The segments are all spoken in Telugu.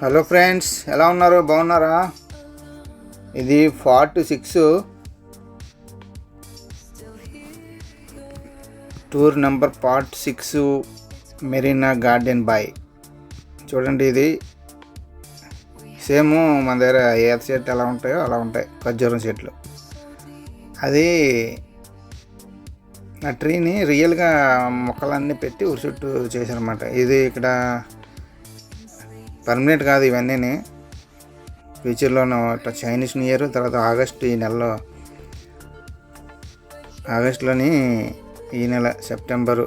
హలో ఫ్రెండ్స్, ఎలా ఉన్నారు? బాగున్నారా? ఇది part 6 tour number part 6 Marina Garden Bay. చూడండి, ఇది సేమ్ మన దగ్గర ఈత చెట్లు ఎలా ఉంటాయో అలా ఉంటాయి, ఖర్జూరం చెట్లు. అది ఆ ట్రీని రియల్గా మొక్కలన్నీ పెట్టి ఉరి చుట్టూ చేశారన్నమాట. ఇది ఇక్కడ పర్మనెంట్ కాదు, ఇవన్నీ ఫ్యూచర్లో చైనీస్ న్యూ ఇయర్ తర్వాత ఆగస్ట్, ఈ నెలలో ఆగస్టులోని ఈ నెల సెప్టెంబరు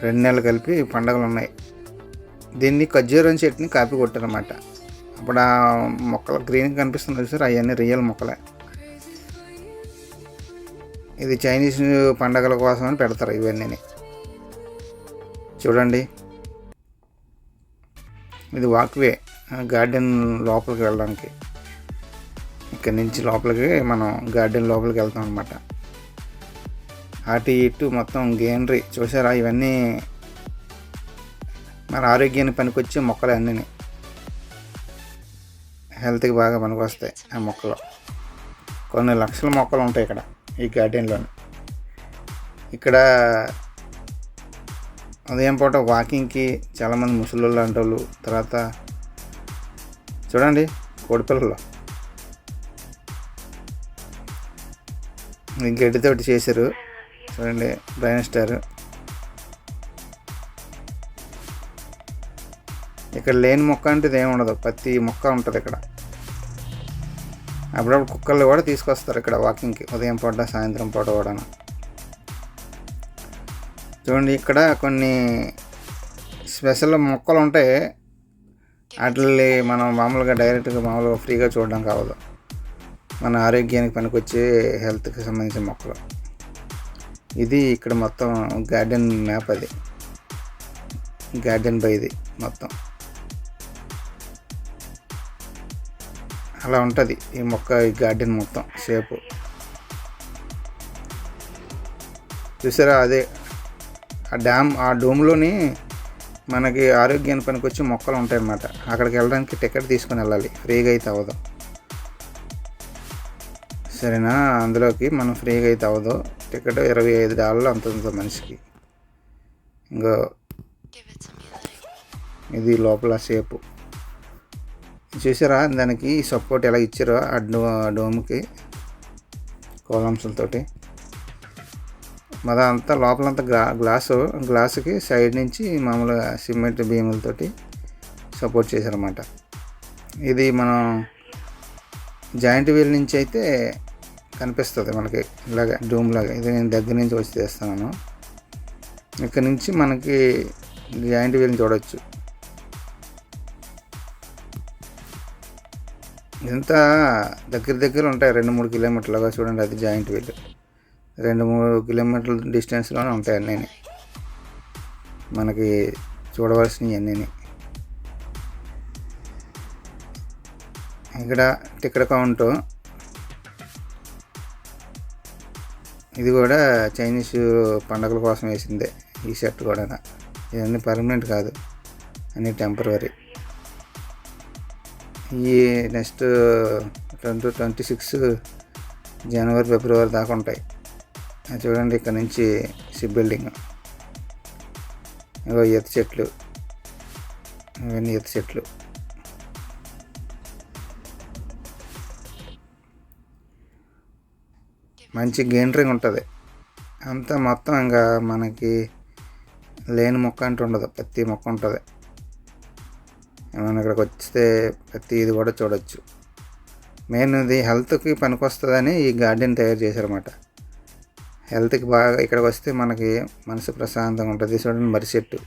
2 నెలలు కలిపి పండగలు ఉన్నాయి. దీన్ని ఖర్జూరం చెట్టుని కాపీ కొట్టారన్నమాట. అప్పుడు ఆ మొక్కలు గ్రీన్ కనిపిస్తుంది సార్, అవన్నీ రియల్ మొక్కలే. ఇది చైనీస్ పండగల కోసం అని పెడతారు ఇవన్నీ. చూడండి, ఇది వాక్వే గార్డెన్ లోపలికి వెళ్ళడానికి. ఇక్కడి నుంచి లోపలికి మనం గార్డెన్ లోపలికి వెళ్తాం అనమాట. అటు ఇటు మొత్తం గ్రీనరీ చూసారా? ఇవన్నీ మన ఆరోగ్యానికి పనికొచ్చే మొక్కలు అన్నీ, హెల్త్కి బాగా పనికొస్తాయి. ఆ మొక్కలు కొన్ని లక్షల మొక్కలు ఉంటాయి ఇక్కడ ఈ గార్డెన్లోని. ఇక్కడ ఉదయం పూట వాకింగ్కి చాలామంది ముసలి లాంటి వాళ్ళు, తర్వాత చూడండి కోడిపిల్లలు గడ్డితోటి చేశారు. చూడండి బ్రైన్ స్టార్. ఇక్కడ లేని మొక్క అంటే ఇది ఏమి ఉండదు, ప్రతి మొక్క ఉంటుంది ఇక్కడ. అప్పుడప్పుడు కుక్కర్లు కూడా తీసుకొస్తారు ఇక్కడ వాకింగ్కి, ఉదయం పూట సాయంత్రం పూట కూడా. చూడండి, ఇక్కడ కొన్ని స్పెషల్ మొక్కలు ఉంటాయి. వాటిని మనం మామూలుగా డైరెక్ట్గా మామూలుగా ఫ్రీగా చూడడం కావదు, మన ఆరోగ్యానికి పనికొచ్చే హెల్త్కి సంబంధించిన మొక్కలు. ఇది ఇక్కడ మొత్తం గార్డెన్ మ్యాప్, అది గార్డెన్ బై ఇది మొత్తం అలా ఉంటుంది. ఈ మొక్క, ఈ గార్డెన్ మొత్తం షేపు చూసారా? అదే ఆ డోమ్లోని మనకి ఆరోగ్యానికి పనికొచ్చి మొక్కలు ఉంటాయి అన్నమాట. అక్కడికి వెళ్ళడానికి టికెట్ తీసుకొని వెళ్ళాలి, ఫ్రీగా అయితే అవ్వదు. సరేనా? అందులోకి మనం ఫ్రీగా అయితే అవ్వదు, టికెట్ $25 అంత మనిషికి. ఇంకో ఇది లోపల షేపు చూసారా? దానికి సపోర్ట్ ఎలా ఇచ్చారో ఆ డోమ్కి కాలమ్స్లతోటి. అంతా లోపలంతా గ్లాసుకి సైడ్ నుంచి మామూలుగా సిమెంట్ బీములతోటి సపోర్ట్ చేశారన్నమాట. ఇది మనం జాయింట్ వీల్ నుంచి అయితే కనిపిస్తుంది మనకి ఇలాగ డూమ్ లాగా. ఇది నేను దగ్గర నుంచి వచ్చి చేస్తున్నాను. ఇక్కడ నుంచి మనకి జాయింట్ వీల్ని చూడవచ్చు. ఇదంతా దగ్గర ఉంటాయి, 2-3 కిలోమీటర్లుగా. చూడండి, అది జాయింట్ వీల్ 2-3 కిలోమీటర్ల డిస్టెన్స్లోనే ఉంటాయి అన్నీ మనకి చూడవలసినవి అన్నీ. ఇక్కడ టికెట్ కౌంటు. ఇది కూడా చైనీస్ పండగల కోసం వేసిందే ఈ షర్ట్ కూడా. ఇవన్నీ పర్మనెంట్ కాదు, అన్నీ టెంపరరీ. ఈ నెక్స్ట్ 2026 జనవరి ఫిబ్రవరి దాకా ఉంటాయి. చూడండి, ఇక్కడ నుంచి షిప్ బిల్డింగ్, ఈత చెట్లు, ఇవన్నీ ఈత చెట్లు. మంచి గ్రీనరీ ఉంటుంది అంతా మొత్తం. ఇంకా మనకి లేని మొక్క అంటూ ఉండదు, ప్రతి మొక్క ఉంటుంది. మనం ఇక్కడికి వస్తే ప్రతి ఇది కూడా చూడవచ్చు. మెయిన్ ఇది హెల్త్కి పనికొస్తుందని ఈ గార్డెన్ తయారు చేశారన్నమాట. హెల్త్కి బాగా ఇక్కడికి వస్తే మనకి మనసు ప్రశాంతంగా ఉంటుంది. చూడండి, మర్రి చెట్టు.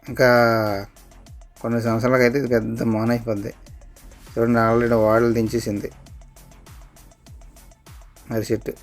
ఇంకా కొన్ని సంవత్సరాలకు అయితే ఇది పెద్ద మోన అయిపోద్ది. చూడండి, ఆల్రెడీ వాడలు దించేసింది మర్రి చెట్టు.